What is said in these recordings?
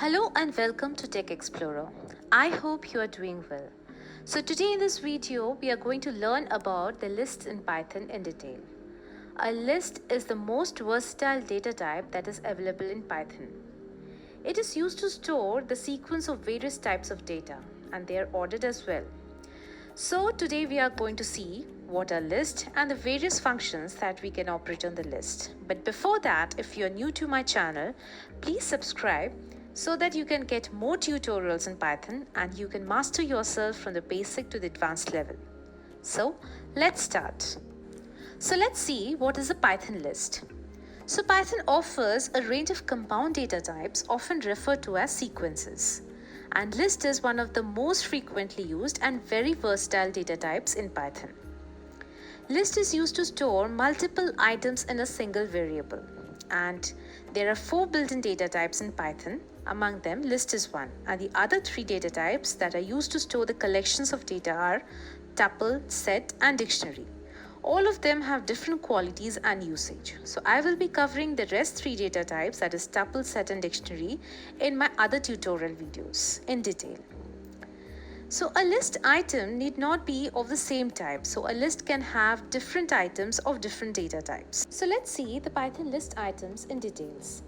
Hello and welcome to Tech Explorer. I hope you are doing well. So today in this video, we are going to learn about the lists in Python in detail. A list is the most versatile data type that is available in Python. It is used to store the sequence of various types of data, and they are ordered as well. So today we are going to see what are lists and the various functions that we can operate on the list. But before that, if you are new to my channel, please subscribe so that you can get more tutorials in Python and you can master yourself from the basic to the advanced level. So let's start. So let's see what is a Python list. So Python offers a range of compound data types often referred to as sequences. And list is one of the most frequently used and very versatile data types in Python. List is used to store multiple items in a single variable. And there are 4 built-in data types in Python. Among them, list is one. And the other 3 data types that are used to store the collections of data are tuple, set, and dictionary. All of them have different qualities and usage. So I will be covering the rest 3 data types, that is tuple, set, and dictionary, in my other tutorial videos in detail. So a list item need not be of the same type. So a list can have different items of different data types. So let's see the Python list items in details.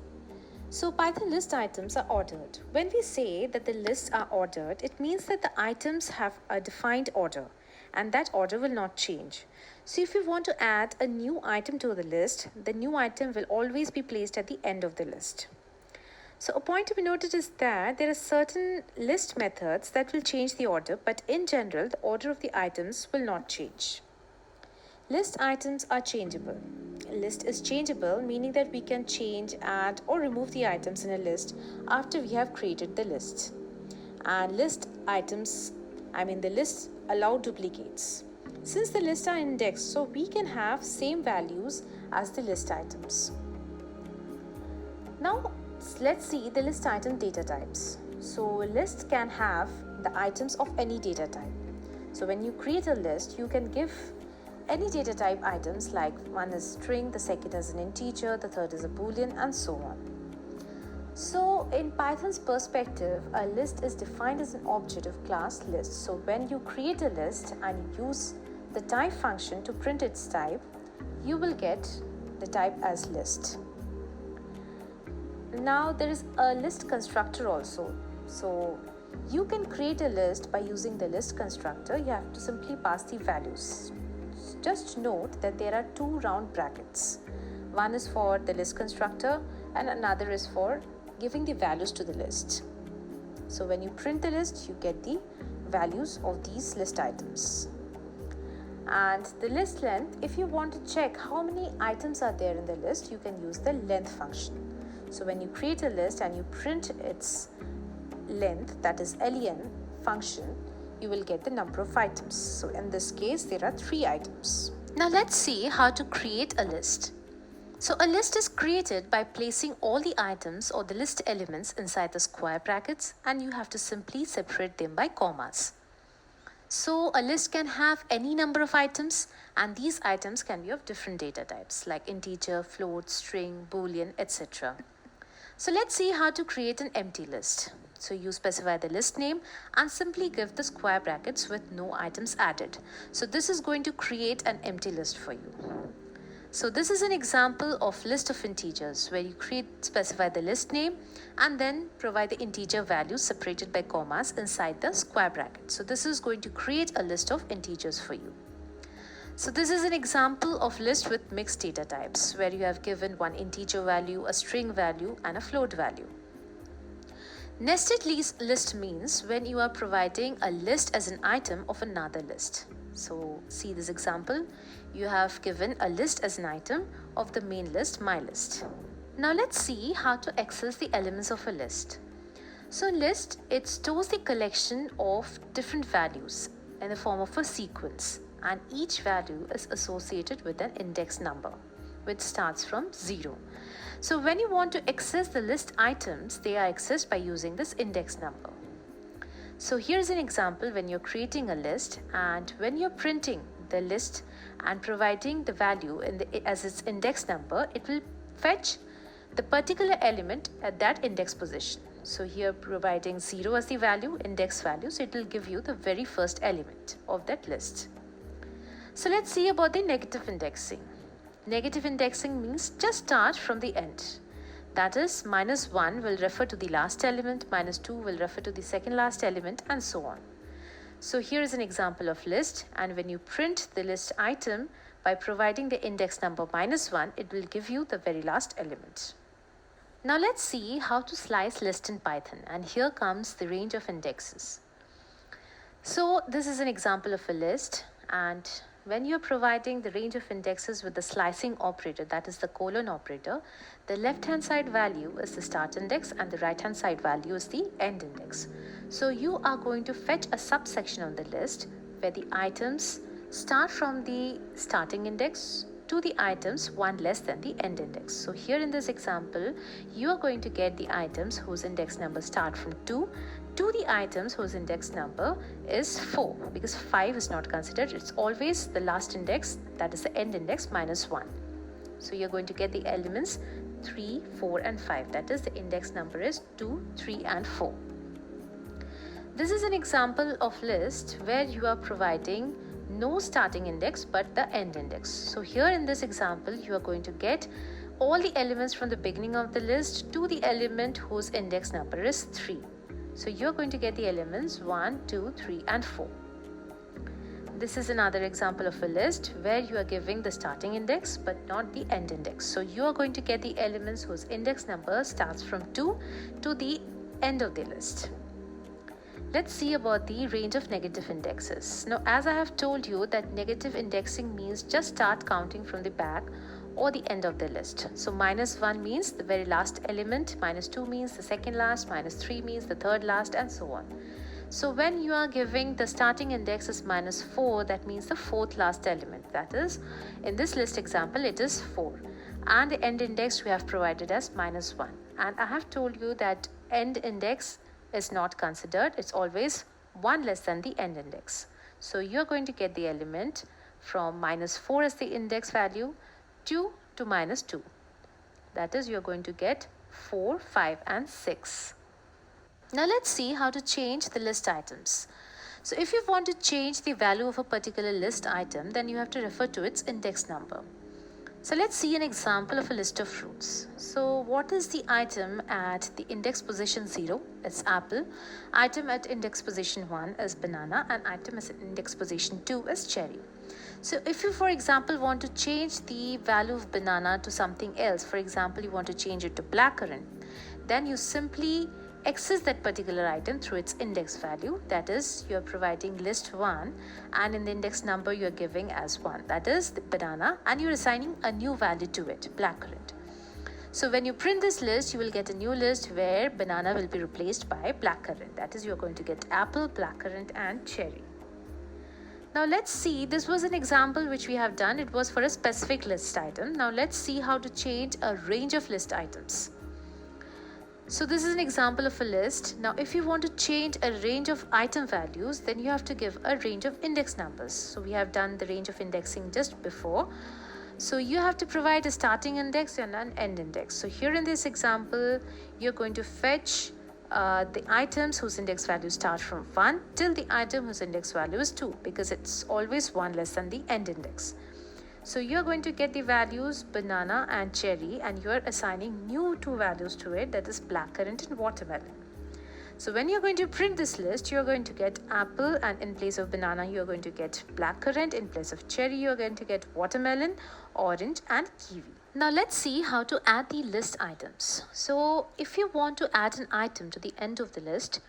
So Python list items are ordered. When we say that the lists are ordered, it means that the items have a defined order and that order will not change. So if you want to add a new item to the list, the new item will always be placed at the end of the list. So a point to be noted is that there are certain list methods that will change the order, but in general, the order of the items will not change. List items are changeable. A list is changeable, meaning that we can change, add, or remove the items in a list after we have created the list. And list items, the lists allow duplicates. Since the lists are indexed, so we can have same values as the list items. Now, let's see the list item data types. So a list can have the items of any data type. So when you create a list, you can give any data type items, like one is string, the second is an integer, the third is a boolean, and so on. So in Python's perspective, a list is defined as an object of class list. So when you create a list and you use the type function to print its type, you will get the type as list. Now there is a list constructor also. So you can create a list by using the list constructor. You have to simply pass the values. Just note that there are 2 round brackets. One is for the list constructor and another is for giving the values to the list. So when you print the list, you get the values of these list items. And the list length, if you want to check how many items are there in the list, you can use the length function. So when you create a list and you print its length, that is len function, you will get the number of items. So in this case, there are 3 items. Now let's see how to create a list. So a list is created by placing all the items or the list elements inside the square brackets, and you have to simply separate them by commas. So a list can have any number of items, and these items can be of different data types like integer, float, string, boolean, etc. So let's see how to create an empty list. So you specify the list name and simply give the square brackets with no items added. So this is going to create an empty list for you. So this is an example of list of integers where you specify the list name and then provide the integer values separated by commas inside the square bracket. So this is going to create a list of integers for you. So this is an example of list with mixed data types where you have given one integer value, a string value, and a float value. Nested list means when you are providing a list as an item of another list. So see this example, you have given a list as an item of the main list, my list. Now let's see how to access the elements of a list. So list, it stores the collection of different values in the form of a sequence, and each value is associated with an index number which starts from 0. So when you want to access the list items, they are accessed by using this index number. So here's an example when you're creating a list, and when you're printing the list and providing the value as its index number, it will fetch the particular element at that index position. So here providing 0 as the value, index value, so it will give you the very first element of that list. So let's see about the negative indexing. Negative indexing means just start from the end. That is, -1 will refer to the last element, -2 will refer to the second last element, and so on. So here is an example of list, and when you print the list item by providing the index number -1, it will give you the very last element. Now let's see how to slice list in Python, and here comes the range of indexes. So this is an example of a list, and when you're providing the range of indexes with the slicing operator, that is the colon operator, the left-hand side value is the start index and the right-hand side value is the end index. So you are going to fetch a subsection on the list where the items start from the starting index to the items one less than the end index. So here in this example, you are going to get the items whose index number start from 2 to the items whose index number is 4, because 5 is not considered. It's always the last index, that is the end index, -1. So you're going to get the elements 3, 4 and 5. That is, the index number is 2, 3 and 4. This is an example of list where you are providing no starting index but the end index. So here in this example, you are going to get all the elements from the beginning of the list to the element whose index number is 3. So you're going to get the elements 1, 2, 3 and 4. This is another example of a list where you are giving the starting index but not the end index. So you are going to get the elements whose index number starts from 2 to the end of the list. Let's see about the range of negative indexes. Now, as I have told you that negative indexing means just start counting from the back or the end of the list. So -1 means the very last element, -2 means the second last, -3 means the third last, and so on. So when you are giving the starting index as -4, that means the fourth last element. That is, in this list example, it is 4. And the end index we have provided as -1. And I have told you that end index is not considered. It's always 1 less than the end index. So you're going to get the element from -4 as the index value to -2. That is, you're going to get 4, 5 and 6. Now let's see how to change the list items. So if you want to change the value of a particular list item, then you have to refer to its index number. So let's see an example of a list of fruits. So what is the item at the index position 0? It's apple. Item at index position 1 is banana, and item at index position 2 is cherry. So if you, for example, want to change the value of banana to something else, for example, you want to change it to blackcurrant, then you simply access that particular item through its index value. That is, you are providing list 1 and in the index number you are giving as 1, that is the banana, and you are assigning a new value to it, blackcurrant. So when you print this list, you will get a new list where banana will be replaced by blackcurrant. That is, you are going to get apple, blackcurrant and cherry. Now let's see, this was an example which we have done. It was for a specific list item. Now let's see how to change a range of list items. So this is an example of a list. Now if you want to change a range of item values, then you have to give a range of index numbers. So we have done the range of indexing just before. So you have to provide a starting index and an end index. So here in this example, you're going to fetch the items whose index value start from 1 till the item whose index value is 2, because it's always 1 less than the end index. So you're going to get the values banana and cherry, and you're assigning new 2 values to it, that is blackcurrant and watermelon. So when you're going to print this list, you're going to get apple, and in place of banana you're going to get blackcurrant, in place of cherry you're going to get watermelon, orange and kiwi. Now let's see how to add the list items. So if you want to add an item to the end of the list,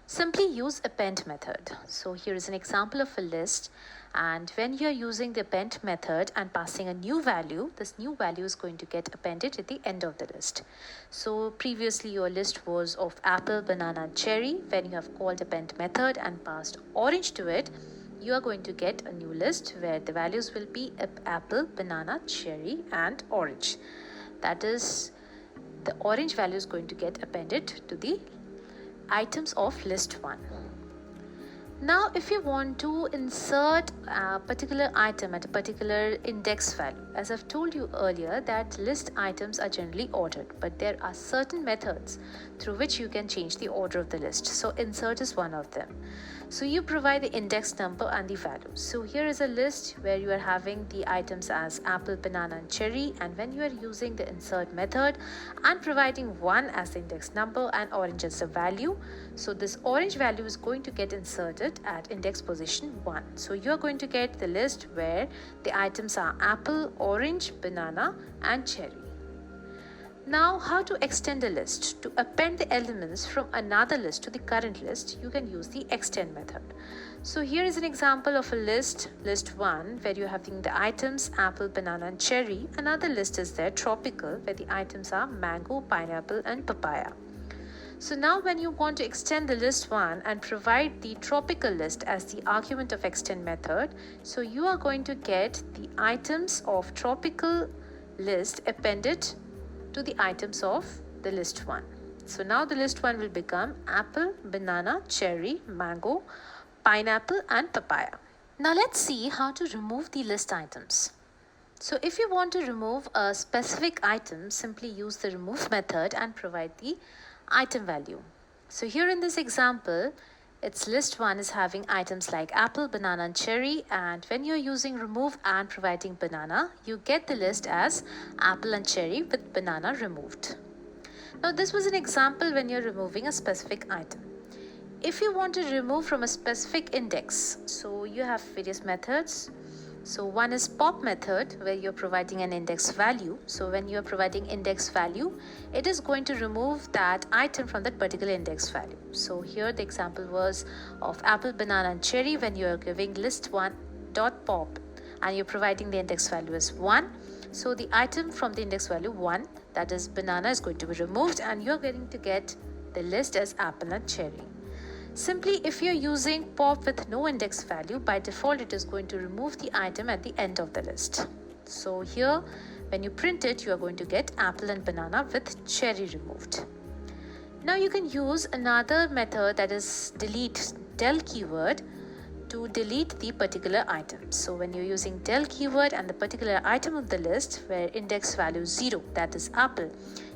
simply use append method. So here is an example of a list, and when you are using the append method and passing a new value, this new value is going to get appended at the end of the list. So previously your list was of apple, banana and cherry. When you have called append method and passed orange to it, you are going to get a new list where the values will be apple, banana, cherry and orange. That is, the orange value is going to get appended to the items of list 1. Now, if you want to insert a particular item at a particular index value, as I've told you earlier that list items are generally ordered, but there are certain methods through which you can change the order of the list. So insert is one of them. So you provide the index number and the value. So here is a list where you are having the items as apple, banana and cherry, and when you are using the insert method and providing 1 as the index number and orange as the value, so this orange value is going to get inserted at index position 1. So you are going to get the list where the items are apple, orange, banana and cherry. Now, how to extend a list? To append the elements from another list to the current list, you can use the extend method. So here is an example of a list 1, where you're having the items apple, banana and cherry. Another list is there, tropical, where the items are mango, pineapple and papaya. So now when you want to extend the list 1 and provide the tropical list as the argument of extend method, so you are going to get the items of tropical list appended to the items of the list 1. So now the list 1 will become apple, banana, cherry, mango, pineapple and papaya. Now let's see how to remove the list items. So if you want to remove a specific item, simply use the remove method and provide the item value. So here in this example, its list 1 is having items like apple, banana and cherry, and when you're using remove and providing banana, you get the list as apple and cherry with banana removed. Now this was an example when you're removing a specific item. If you want to remove from a specific index, so you have various methods. So one is pop method, where you're providing an index value. So when you're providing index value, it is going to remove that item from that particular index value. So here the example was of apple, banana and cherry. When you're giving list1.pop and you're providing the index value as 1, so the item from the index value 1, that is banana, is going to be removed and you're going to get the list as apple and cherry. Simply, if you're using pop with no index value, by default it is going to remove the item at the end of the list. So here, when you print it, you are going to get apple and banana with cherry removed. Now you can use another method, that is delete del keyword, to delete the particular item. So when you're using del keyword and the particular item of the list where index value is 0, that is apple,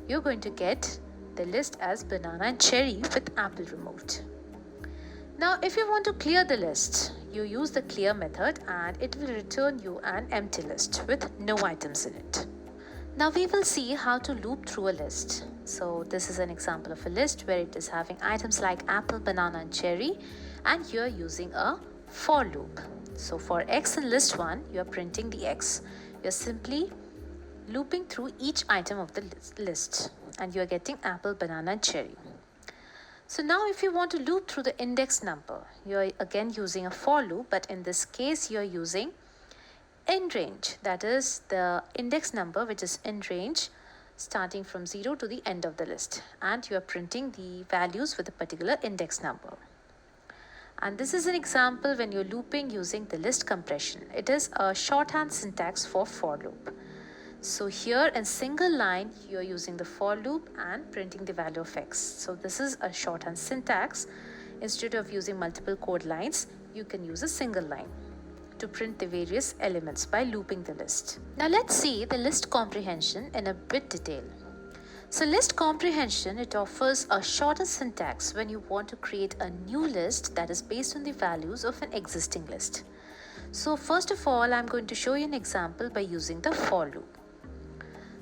you're going to get the list as banana and cherry with apple removed. Now if you want to clear the list, you use the clear method and it will return you an empty list with no items in it. Now we will see how to loop through a list. So this is an example of a list where it is having items like apple, banana and cherry, and you are using a for loop. So for x in list 1, you are printing the x. You are simply looping through each item of the list and you are getting apple, banana and cherry. So now if you want to loop through the index number, you are again using a for loop, but in this case you are using in range, that is the index number which is in range starting from 0 to the end of the list, and you are printing the values with a particular index number. And this is an example when you're looping using the list compression. It is a shorthand syntax for loop. So here in single line, you're using the for loop and printing the value of x. So this is a shorthand syntax. Instead of using multiple code lines, you can use a single line to print the various elements by looping the list. Now let's see the list comprehension in a bit detail. So list comprehension, it offers a shorter syntax when you want to create a new list that is based on the values of an existing list. So first of all, I'm going to show you an example by using the for loop.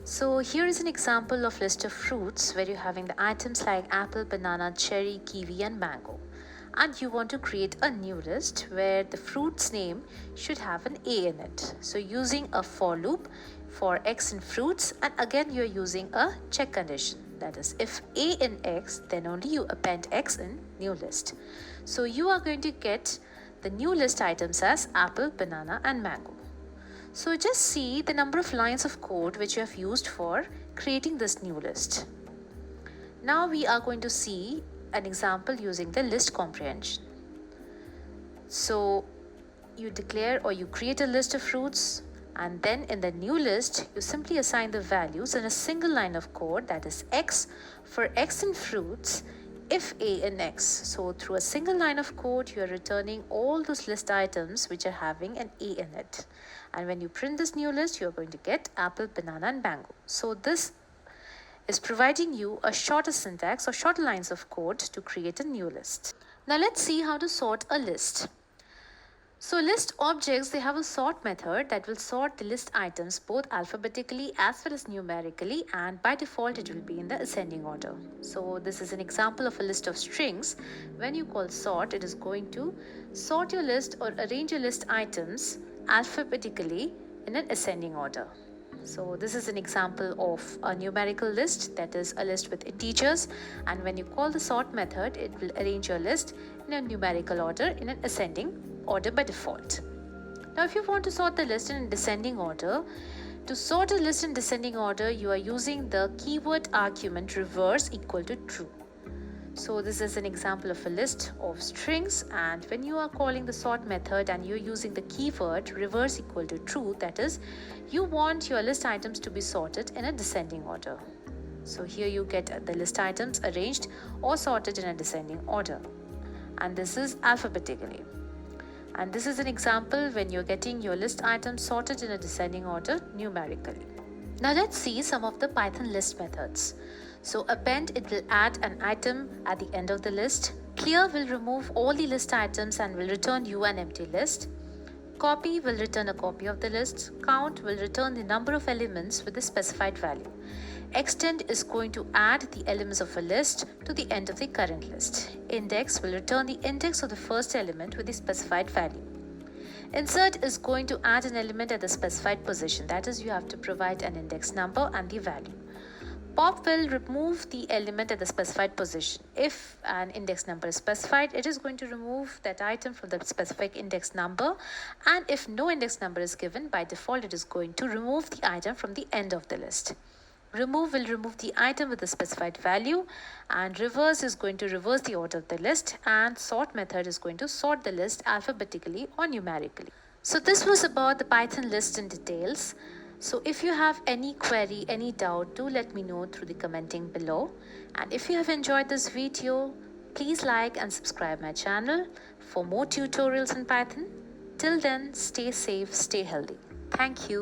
So here is an example of list of fruits where you're having the items like apple, banana, cherry, kiwi and mango. And you want to create a new list where the fruit's name should have an A in it. So using a for loop for x in fruits, and again you're using a check condition. That is, if A in x, then only you append x in new list. So you are going to get the new list items as apple, banana and mango. So just see the number of lines of code which you have used for creating this new list. Now we are going to see an example using the list comprehension. So you declare or you create a list of fruits, and then in the new list you simply assign the values in a single line of code, that is x for x in fruits, if A in X. So through a single line of code, you are returning all those list items which are having an A in it. And when you print this new list, you are going to get apple, banana, and mango. So this is providing you a shorter syntax or shorter lines of code to create a new list. Now let's see how to sort a list. So list objects, they have a sort method that will sort the list items both alphabetically as well as numerically, and by default it will be in the ascending order. So this is an example of a list of strings. When you call sort, it is going to sort your list or arrange your list items alphabetically in an ascending order. So this is an example of a numerical list, that is a list with integers, and when you call the sort method, it will arrange your list in a numerical order in an ascending order by default. Now if you want to sort the list in descending order, to sort a list in descending order, you are using the keyword argument reverse equal to true. So this is an example of a list of strings, and when you are calling the sort method and you're using the keyword reverse equal to true, that is, you want your list items to be sorted in a descending order. So here you get the list items arranged or sorted in a descending order, and this is alphabetically. And this is an example when you're getting your list items sorted in a descending order numerically. Now let's see some of the Python list methods. So append, it will add an item at the end of the list. Clear will remove all the list items and will return you an empty list. Copy will return a copy of the list. Count will return the number of elements with the specified value. Extend is going to add the elements of a list to the end of the current list. Index will return the index of the first element with the specified value. Insert is going to add an element at the specified position, that is, you have to provide an index number and the value. Pop will remove the element at the specified position. If an index number is specified, it is going to remove that item from the specific index number, and if no index number is given, by default it is going to remove the item from the end of the list. Remove will remove the item with the specified value, and reverse is going to reverse the order of the list, and sort method is going to sort the list alphabetically or numerically. So this was about the Python list in details. So if you have any query, any doubt, do let me know through the commenting below. And if you have enjoyed this video, please like and subscribe my channel for more tutorials in Python. Till then, stay safe, stay healthy. Thank you.